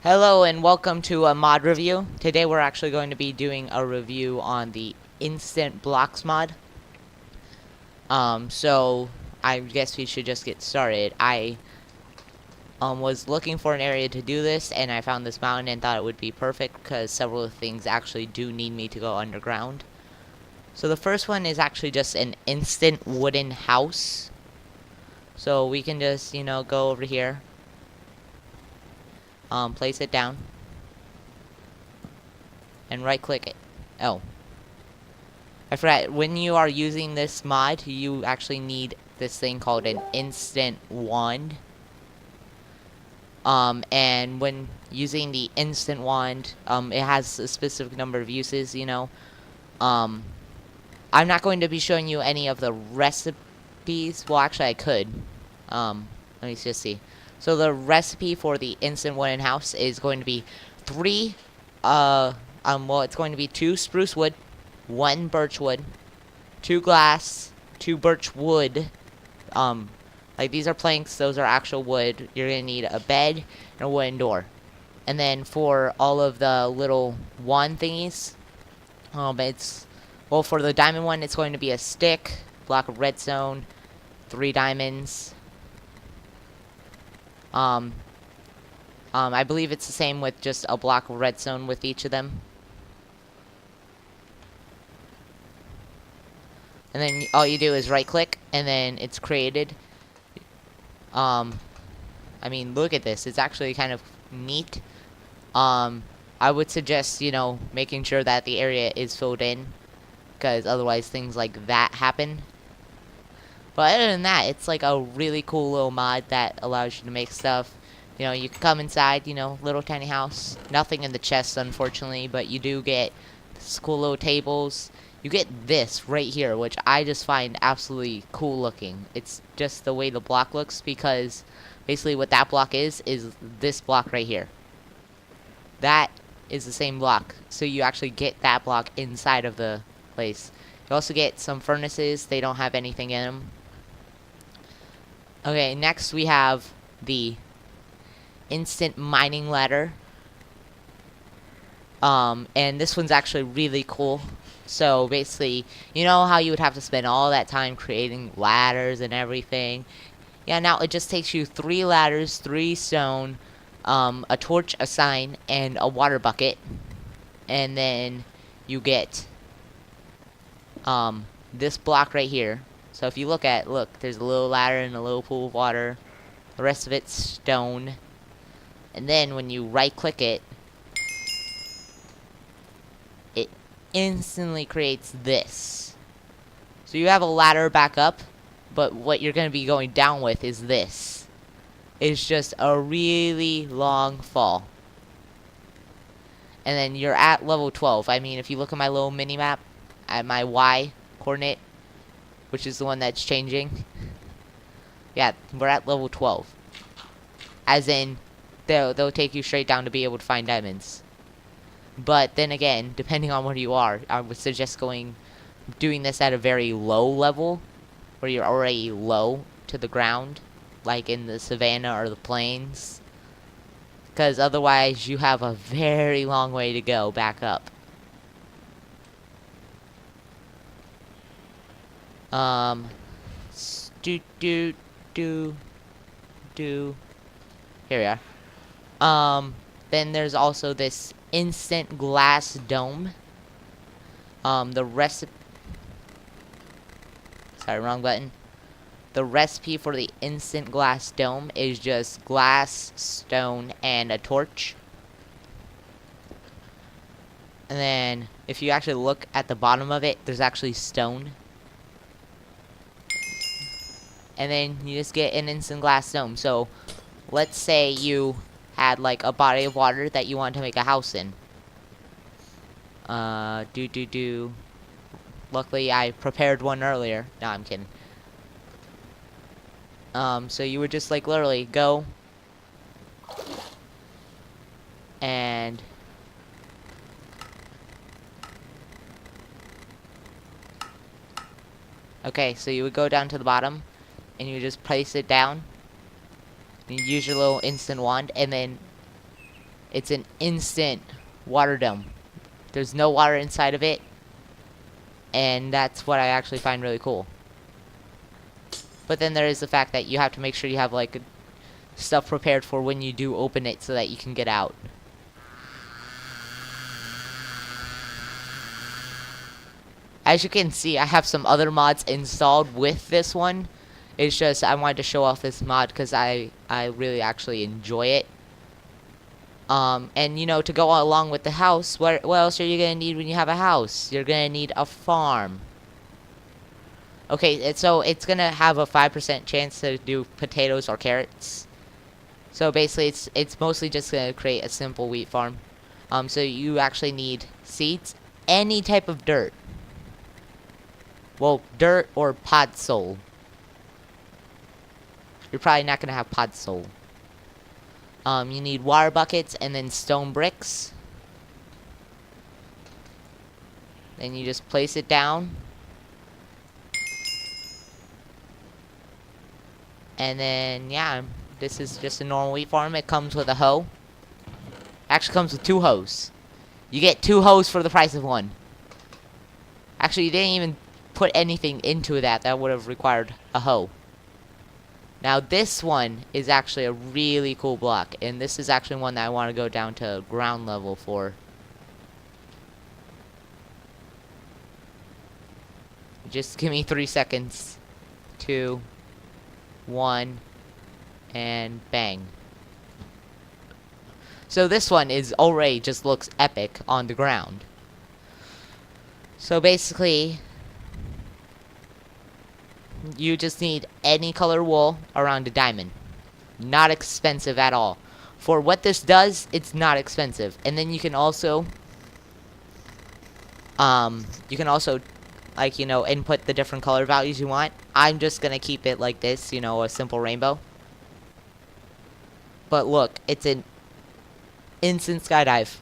Hello and welcome to a mod review. Today we're actually going to be doing a review on the Instant Blocks mod. So I guess we should just get started. I was looking for an area to do this, and I found this mountain and thought it would be perfect because several things actually do need me to go underground. So the first one is actually just an instant wooden house. So we can just, go over here, place it down, and right click it. Oh, I forgot, when you are using this mod, you actually need this thing called an instant wand. And when using the instant wand, it has a specific number of uses. I'm not going to be showing you any of the recipes. Well, actually, I could. Let me just see. So the recipe for the instant wooden house is going to be it's going to be 2 spruce wood, 1 birch wood, 2 glass, 2 birch wood. Like these are planks, those are actual wood. You're gonna need a bed and a wooden door. And then for all of the little wand thingies, for the diamond one, it's going to be a stick, block of redstone, 3 diamonds. I believe it's the same with just a block of redstone with each of them. And then all you do is right click and then it's created. I mean, look at this. It's actually kind of neat. I would suggest, making sure that the area is filled in, because otherwise things like that happen. But other than that, it's like a really cool little mod that allows you to make stuff. You can come inside, little tiny house. Nothing in the chests, unfortunately, but you do get this cool little tables. You get this right here, which I just find absolutely cool looking. It's just the way the block looks, because basically what that block is this block right here. That is the same block, so you actually get that block inside of the place. You also get some furnaces. They don't have anything in them. Okay, next we have the instant mining ladder. And this one's actually really cool. So basically, you know how you would have to spend all that time creating ladders and everything? Yeah, now it just takes you 3 ladders, 3 stone, a torch, a sign, and a water bucket. And then you get this block right here. So if you look, there's a little ladder and a little pool of water. The rest of it's stone. And then when you right click it, it instantly creates this. So you have a ladder back up, but what you're going to be going down with is this. It's just a really long fall. And then you're at level 12. I mean, if you look at my little mini map, at my Y coordinate, which is the one that's changing, yeah, we're at level 12. As in, they'll take you straight down to be able to find diamonds. But then again, depending on where you are, I would suggest doing this at a very low level, where you're already low to the ground, like in the savannah or the plains, because otherwise you have a very long way to go back up. Here we are. Then there's also this instant glass dome. The recipe... Sorry, wrong button. The recipe for the instant glass dome is just glass, stone, and a torch. And then, if you actually look at the bottom of it, there's actually stone. And then you just get an instant glass dome. So, let's say you had like a body of water that you want to make a house in. Luckily, I prepared one earlier. No, I'm kidding. So you would just like literally go and okay, so you would go down to the bottom and you just place it down. You use your little instant wand, and then it's an instant water dome. There's no water inside of it, and that's what I actually find really cool. But then there is the fact that you have to make sure you have like stuff prepared for when you do open it so that you can get out. As you can see, I have some other mods installed with this one. It's just I wanted to show off this mod because I really actually enjoy it. And you know, to go along with the house, what else are you gonna need when you have a house? You're gonna need a farm. Okay, so it's gonna have a 5% chance to do potatoes or carrots. So basically, it's mostly just gonna create a simple wheat farm. So you actually need seeds, any type of dirt. Well, dirt or podzol. You're probably not gonna have podzol. You need water buckets and then stone bricks. Then you just place it down. And then, yeah, this is just a normal wheat farm. It comes with a hoe. Actually comes with 2 hoes. You get 2 hoes for the price of 1. Actually, you didn't even put anything into that would have required a hoe. Now this one is actually a really cool block, and this is actually one that I want to go down to ground level for. Just give me 3 seconds. 2, 1, and bang. So this one is already just looks epic on the ground. So basically, you just need any color wool around a diamond. Not expensive at all. For what this does, it's not expensive. And then you can also like, you know, input the different color values you want. I'm just gonna keep it like this, you know, a simple rainbow. But look, it's an instant skydive.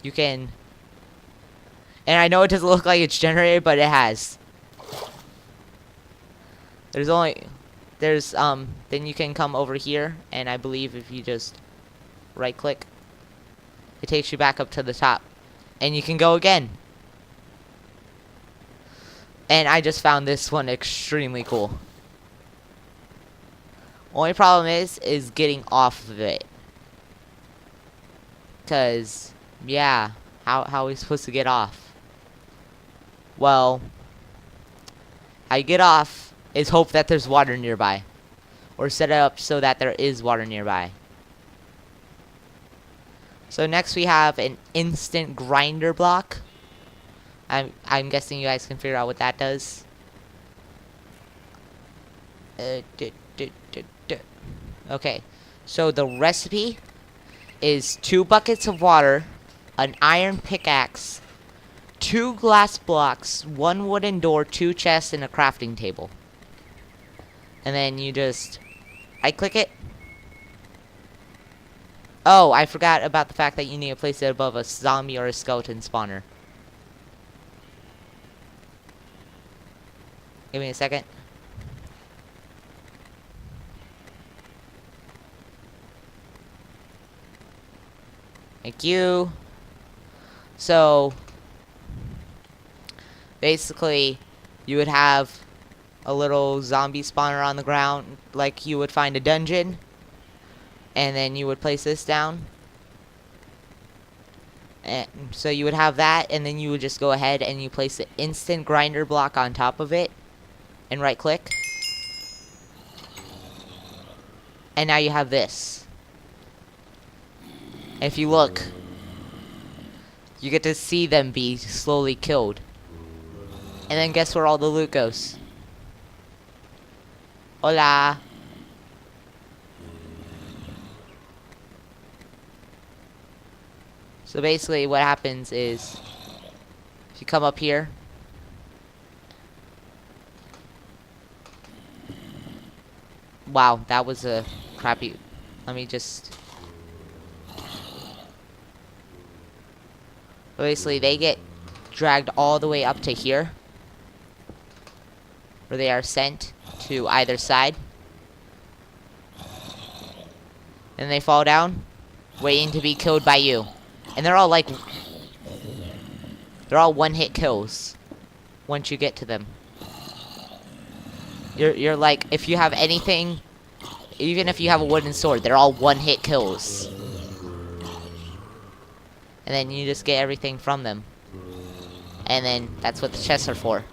You can, and I know it doesn't look like it's generated, but it has. Then you can come over here, and I believe if you just right click, it takes you back up to the top, and you can go again. And I just found this one extremely cool. Only problem is getting off of it. Cause, yeah, how are we supposed to get off? Well, how you get off is hope that there's water nearby. Or set it up so that there is water nearby. So next we have an instant grinder block. I'm guessing you guys can figure out what that does. Okay, so the recipe is 2 buckets of water, an iron pickaxe, 2 glass blocks, 1 wooden door, 2 chests, and a crafting table. And then you just right-click it. Oh, I forgot about the fact that you need to place it above a zombie or a skeleton spawner. Give me a second. Thank you. So, basically, you would have a little zombie spawner on the ground, like you would find a dungeon. And then you would place this down. And so you would have that, and then you would just go ahead and you place the instant grinder block on top of it. And right click. And now you have this. If you look, you get to see them be slowly killed. And then guess where all the loot goes? Hola. So basically what happens is, if you come up here, wow, that was a crappy, let me just, basically they get dragged all the way up to here, where they are sent to either side, and they fall down. waiting to be killed by you. And they're all like, they're all one-hit kills once you get to them. You're like, if you have anything, even if you have a wooden sword, they're all one-hit kills. And then you just get everything from them. And then that's what the chests are for.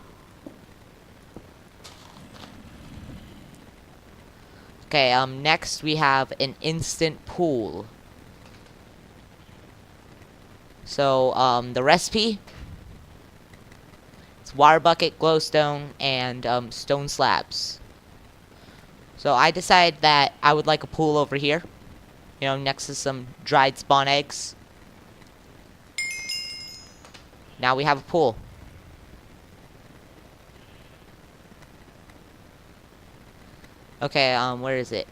Okay, next we have an instant pool. So, the recipe, it's water bucket, glowstone, and, stone slabs. So I decided that I would like a pool over here. You know, next to some dried spawn eggs. Now we have a pool. Okay, where is it?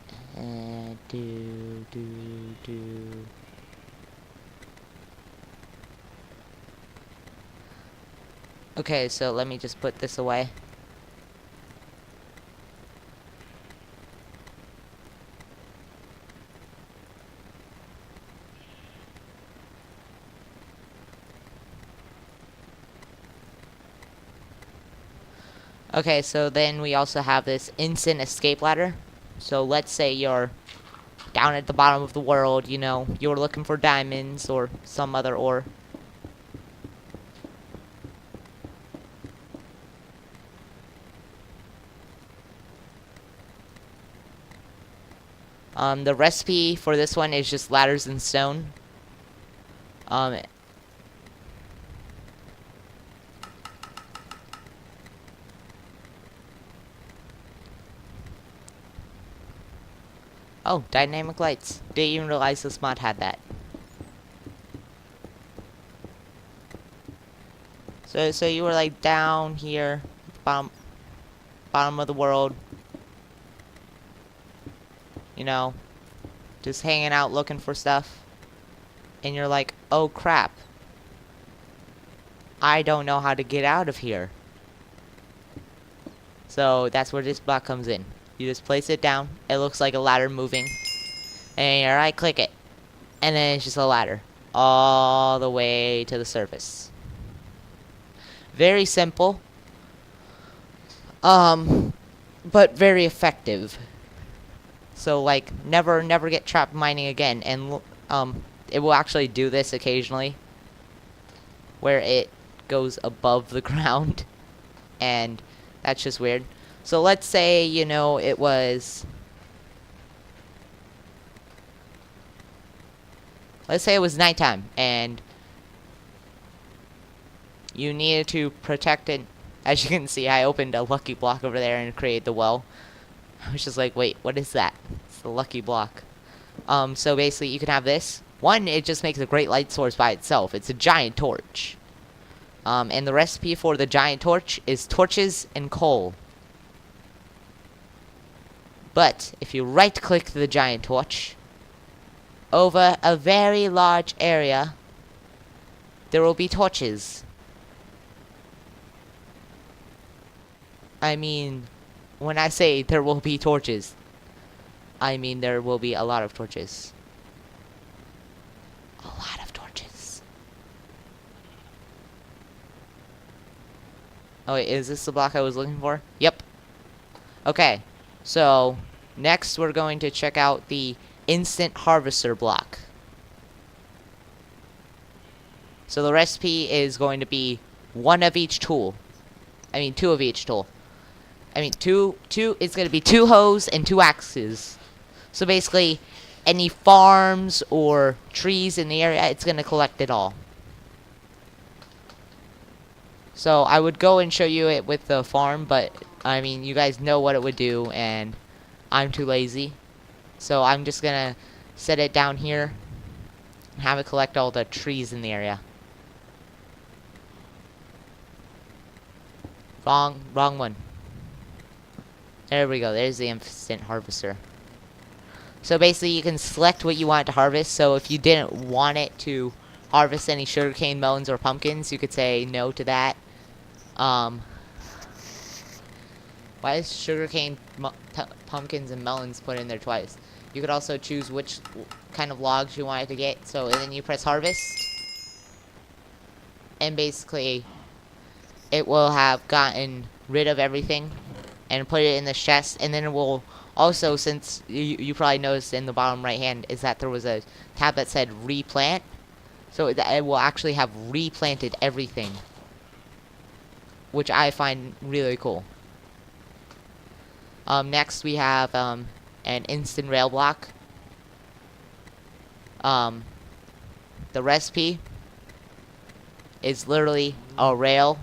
Okay, so let me just put this away. Okay, so then we also have this instant escape ladder. So let's say you're down at the bottom of the world, you know, you're looking for diamonds or some other ore. The recipe for this one is just ladders and stone. Oh, dynamic lights. Didn't even realize this mod had that. So you were like down here, bottom of the world. You know, just hanging out looking for stuff. And you're like, oh crap. I don't know how to get out of here. So that's where this block comes in. You just place it down. It looks like a ladder moving. And you right click it. And then it's just a ladder. All the way to the surface. Very simple. But very effective. So like never get trapped mining again. And it will actually do this occasionally. Where it goes above the ground. And that's just weird. So let's say, you know, it was... Let's say it was nighttime, and you needed to protect it. As you can see, I opened a lucky block over there and created the well. I was just like, wait, what is that? It's the lucky block. So basically, you can have this. One, it just makes a great light source by itself. It's a giant torch. And the recipe for the giant torch is torches and coal. But if you right-click the giant torch, over a very large area, there will be torches. I mean, when I say there will be torches, I mean there will be a lot of torches. A lot of torches. Oh wait, is this the block I was looking for? Yep. Okay. So, next we're going to check out the instant harvester block. So the recipe is going to be one of each tool. I mean, two of each tool. I mean, it's going to be 2 hoes and 2 axes. So basically, any farms or trees in the area, it's going to collect it all. So I would go and show you it with the farm, but I mean, you guys know what it would do, and I'm too lazy. So I'm just gonna set it down here and have it collect all the trees in the area. Wrong one. There we go, there's the instant harvester. So basically you can select what you want to harvest. So if you didn't want it to harvest any sugarcane, melons, or pumpkins, you could say no to that. Why is sugarcane, pumpkins, and melons put in there twice? You could also choose which kind of logs you wanted to get. So, and then you press harvest. And basically, it will have gotten rid of everything and put it in the chest. And then it will also, since you probably noticed in the bottom right hand, is that there was a tab that said replant. So it will actually have replanted everything, which I find really cool. Next we have an instant rail block. The recipe is literally a rail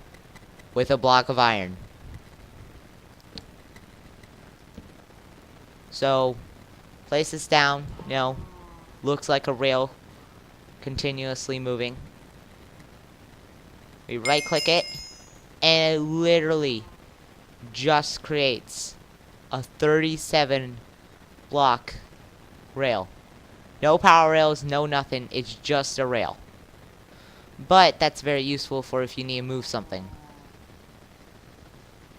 with a block of iron. So place this down, you know, looks like a rail continuously moving. We right click it, and it literally just creates a 37 block rail. No power rails, no nothing, it's just a rail. But that's very useful for if you need to move something.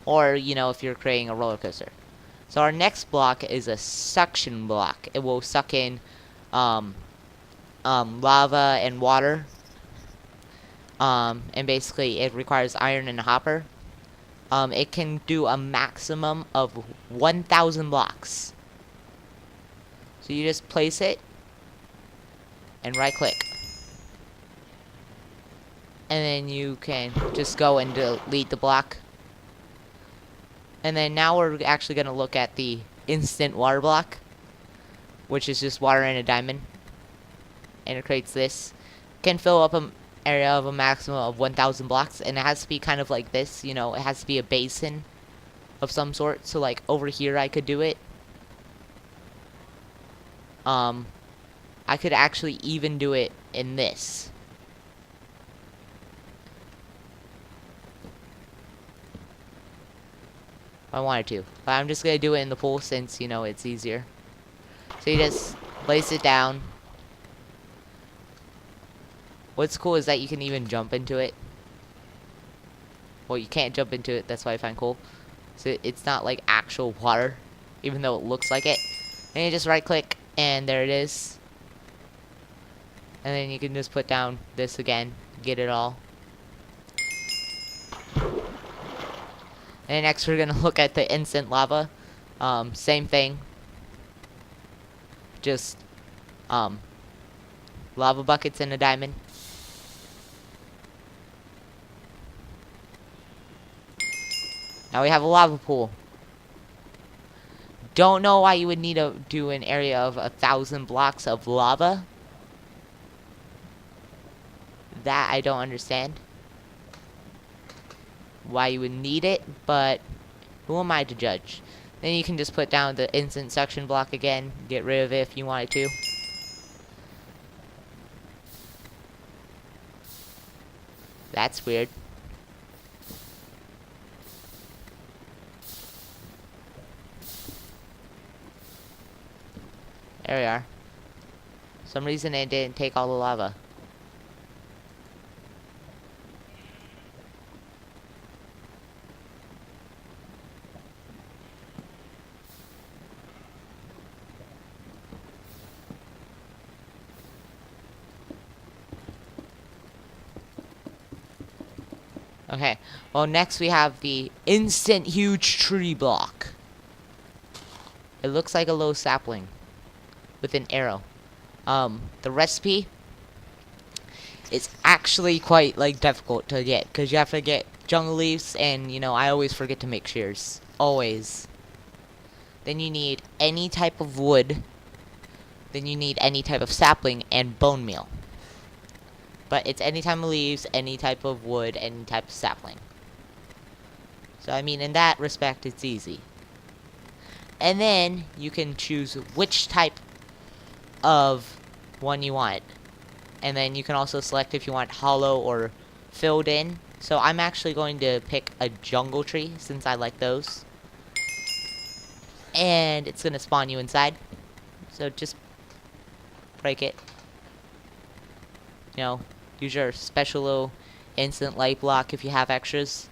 Or, you know, if you're creating a roller coaster. So our next block is a suction block. It will suck in lava and water. And basically it requires iron and a hopper. It can do a maximum of 1,000 blocks. So you just place it and right click. And then you can just go and delete the block. And then now we're actually going to look at the instant water block, which is just water and a diamond. And it creates this. Can fill up an area of a maximum of 1,000 blocks, and it has to be kind of like this, you know, it has to be a basin of some sort. So like over here I could do it. I could actually even do it in this. If I wanted to. But I'm just gonna do it in the pool since, you know, it's easier. So you just place it down. What's cool is that you can even jump into it. Well, you can't jump into it, that's what I find cool. So it's not like actual water, even though it looks like it. And you just right click, and there it is. And then you can just put down this again, get it all. And next we're gonna look at the instant lava. Same thing. Just lava buckets and a diamond. Now we have a lava pool. Don't know why you would need to do an area of 1,000 blocks of lava. That I don't understand. Why you would need it, but who am I to judge? Then you can just put down the instant suction block again, get rid of it if you wanted to. That's weird. There we are. For some reason it didn't take all the lava. Okay, well next we have the instant huge tree block. It looks like a low sapling with an arrow. The recipe is actually quite like difficult to get because you have to get jungle leaves, and you know I always forget to make shears. Always. Then you need any type of wood. Then you need any type of sapling and bone meal. But it's any type of leaves, any type of wood, any type of sapling. So I mean in that respect it's easy. And then you can choose which type of one you want. And then you can also select if you want hollow or filled in. So I'm actually going to pick a jungle tree since I like those. And it's going to spawn you inside. So just break it. You know, use your special little instant light block if you have extras.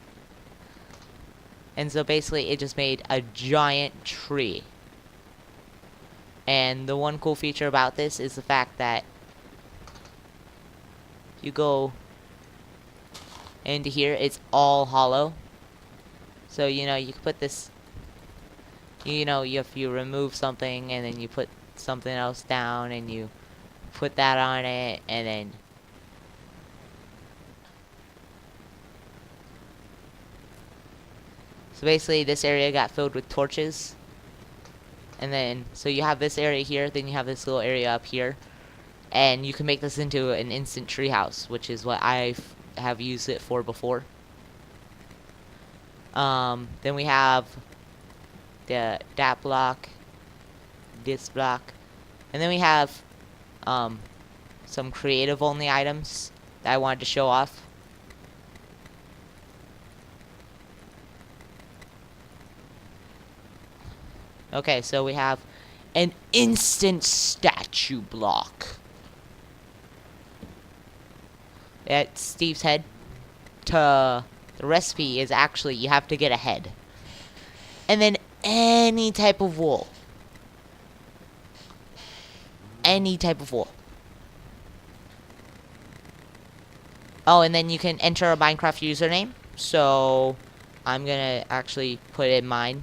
And so basically it just made a giant tree. And the one cool feature about this is the fact that you go into here, it's all hollow. So, you know, you can put this, you know, if you remove something and then you put something else down and you put that on it, and then so basically this area got filled with torches. And then, so you have this area here, then you have this little area up here. And you can make this into an instant treehouse, which is what I have used it for before. Then we have that block, this block, and then we have some creative only items that I wanted to show off. Okay, so we have an instant statue block. That's Steve's head. The recipe is actually you have to get a head. And then any type of wool. Any type of wool. Oh, and then you can enter a Minecraft username. So I'm gonna actually put in mine.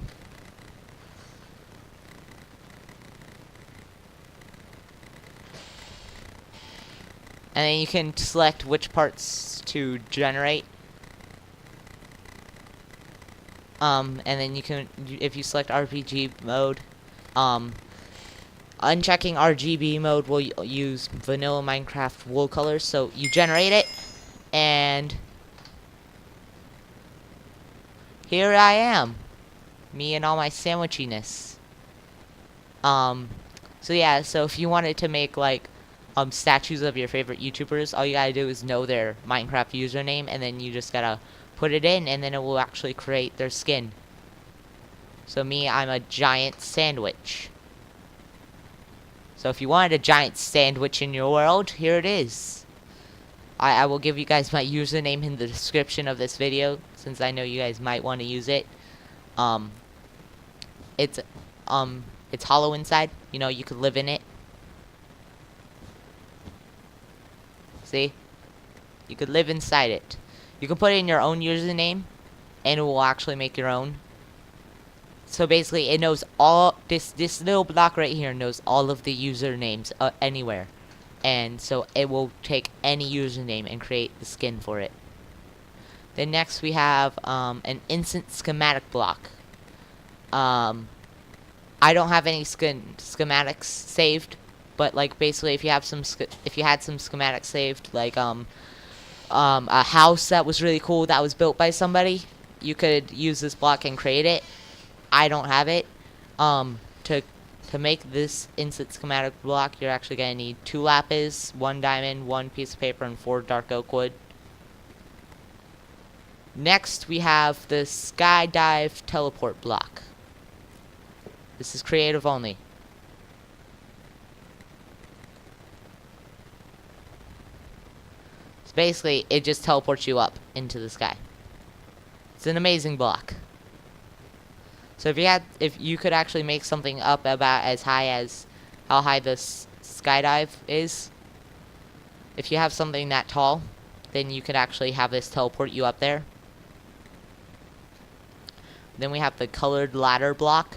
And then you can select which parts to generate. And then you can, if you select RPG mode, unchecking RGB mode will use vanilla Minecraft wool colors. So you generate it, and here I am, me and all my sandwichiness. So yeah, so if you wanted to make like statues of your favorite YouTubers, all you gotta do is know their Minecraft username, and then you just gotta put it in, and then it will actually create their skin. So me, I'm a giant sandwich. So if you wanted a giant sandwich in your world, here it is. I will give you guys my username in the description of this video, since I know you guys might want to use it. It's hollow inside. You know, you could live in it. See? You could live inside it. You can put in your own username, and it will actually make your own. So basically, it knows all, this little block right here knows all of the usernames anywhere. And so it will take any username and create the skin for it. Then next we have an instant schematic block. I don't have any schematics saved. But like basically, if you have if you had some schematics saved, like a house that was really cool that was built by somebody, you could use this block and create it. I don't have it. To make this instant schematic block, you're actually gonna need 2 lapis, 1 diamond, 1 piece of paper, and 4 dark oak wood. Next, we have the skydive teleport block. This is creative only. Basically, it just teleports you up into the sky. It's an amazing block. So if you could actually make something up about as high as how high the skydive is, if you have something that tall, then you could actually have this teleport you up there. Then we have the colored ladder block.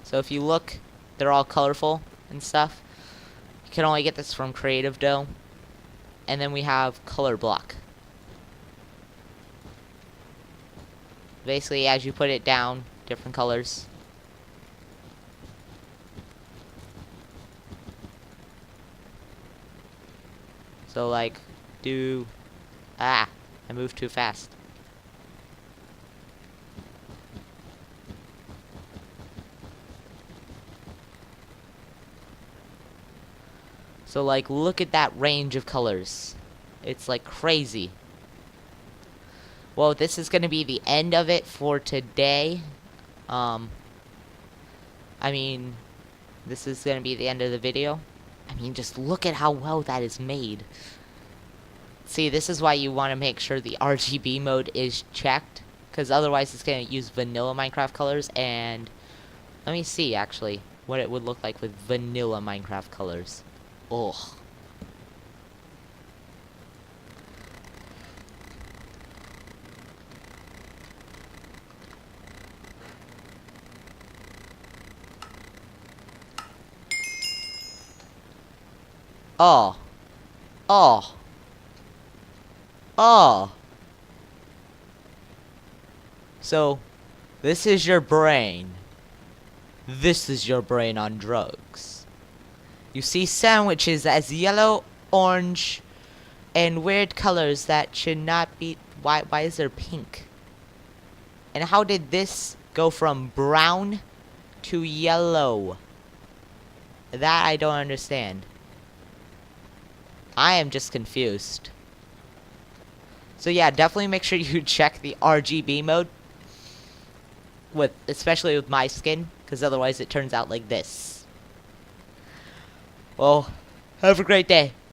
So if you look, they're all colorful and stuff. You can only get this from Creative Dough. And then we have color block. Basically, as you put it down, different colors. So like, I moved too fast. So like, look at that range of colors. It's like crazy. Well, this is gonna be the end of it for today. I mean, this is gonna be the end of the video. I mean, just look at how well that is made. See, this is why you want to make sure the RGB mode is checked, because otherwise it's going to use vanilla Minecraft colors, and let me see, actually, what it would look like with vanilla Minecraft colors. Ugh. Oh. Oh. Oh. So, this is your brain. This is your brain on drugs. You see sandwiches as yellow, orange, and weird colors that should not be. Why is there pink? And how did this go from brown to yellow? That I don't understand. I am just confused. So yeah, definitely make sure you check the RGB mode, especially with my skin, because otherwise it turns out like this. Well, have a great day.